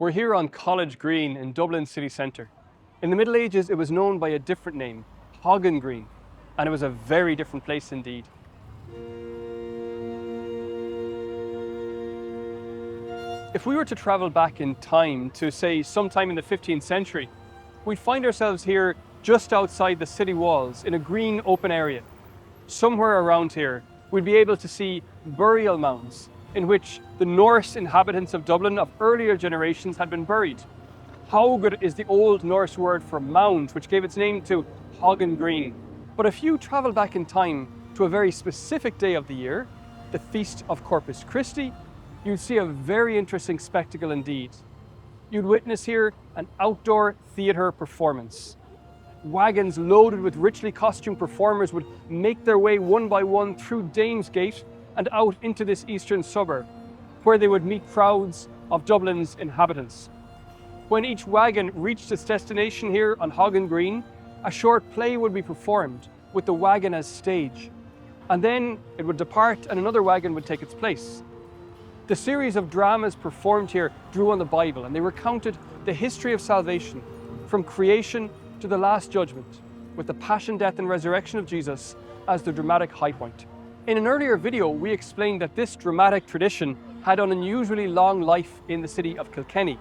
We're here on College Green in Dublin city centre. In the Middle Ages, it was known by a different name, Haughan Green, and it was a very different place indeed. If we were to travel back in time to, say, sometime in the 15th century, we'd find ourselves here just outside the city walls in a green open area. Somewhere around here, we'd be able to see burial mounds in which the Norse inhabitants of Dublin of earlier generations had been buried. Haugr is the Old Norse word for mound, which gave its name to Haughan Green. But if you travel back in time to a very specific day of the year, the Feast of Corpus Christi, you'd see a very interesting spectacle indeed. You'd witness here an outdoor theatre performance. Wagons loaded with richly costumed performers would make their way one by one through Dames Gate and out into this eastern suburb, where they would meet crowds of Dublin's inhabitants. When each wagon reached its destination here on Haughan Green, a short play would be performed with the wagon as stage, and then it would depart and another wagon would take its place. The series of dramas performed here drew on the Bible, and they recounted the history of salvation from creation to the Last Judgment, with the passion, death and resurrection of Jesus as the dramatic high point. In an earlier video, we explained that this dramatic tradition had an unusually long life in the city of Kilkenny.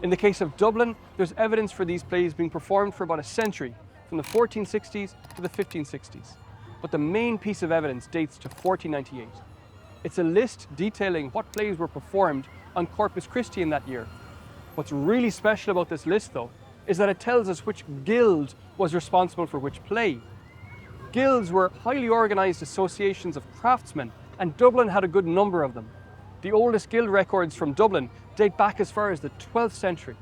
In the case of Dublin, there's evidence for these plays being performed for about a century, from the 1460s to the 1560s. But the main piece of evidence dates to 1498. It's a list detailing what plays were performed on Corpus Christi in that year. What's really special about this list, though, is that it tells us which guild was responsible for which play. Guilds were highly organised associations of craftsmen, and Dublin had a good number of them. The oldest guild records from Dublin date back as far as the 12th century.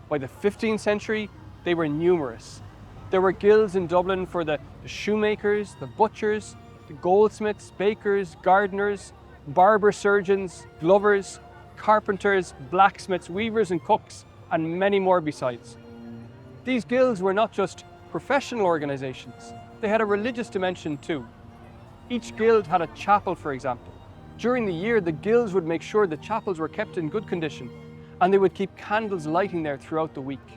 By the 15th century, they were numerous. There were guilds in Dublin for the shoemakers, the butchers, the goldsmiths, bakers, gardeners, barber surgeons, glovers, carpenters, blacksmiths, weavers and cooks, and many more besides. These guilds were not just professional organisations, they had a religious dimension too. Each guild had a chapel, for example. During the year, the guilds would make sure the chapels were kept in good condition, and they would keep candles lighting there throughout the week.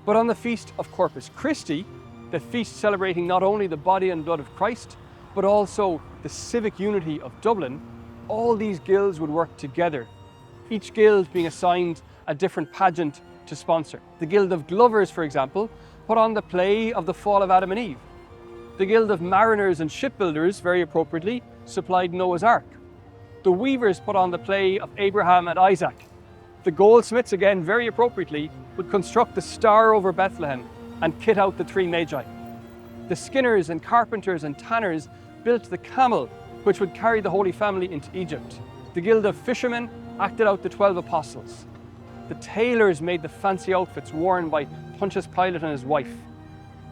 But on the Feast of Corpus Christi, the feast celebrating not only the body and blood of Christ, but also the civic unity of Dublin, all these guilds would work together, each guild being assigned a different pageant to sponsor. The Guild of Glovers, for example, put on the play of the fall of Adam and Eve. The Guild of Mariners and Shipbuilders, very appropriately, supplied Noah's Ark. The Weavers put on the play of Abraham and Isaac. The Goldsmiths, again very appropriately, would construct the Star over Bethlehem and kit out the three Magi. The Skinners and Carpenters and Tanners built the camel, which would carry the Holy Family into Egypt. The Guild of Fishermen acted out the 12 Apostles. The tailors made the fancy outfits worn by Pontius Pilate and his wife.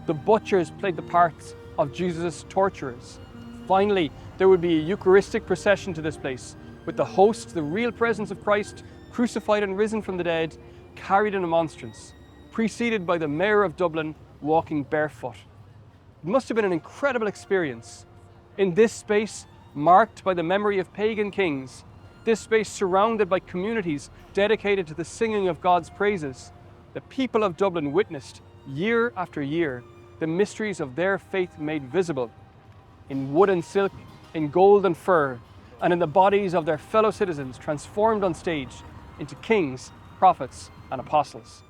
The butchers played the parts of Jesus' torturers. Finally, there would be a Eucharistic procession to this place, with the host, the real presence of Christ, crucified and risen from the dead, carried in a monstrance, preceded by the Mayor of Dublin walking barefoot. It must have been an incredible experience. In this space, marked by the memory of pagan kings, this space surrounded by communities dedicated to the singing of God's praises, the people of Dublin witnessed, year after year, the mysteries of their faith made visible in wood and silk, in gold and fur, and in the bodies of their fellow citizens transformed on stage into kings, prophets, and apostles.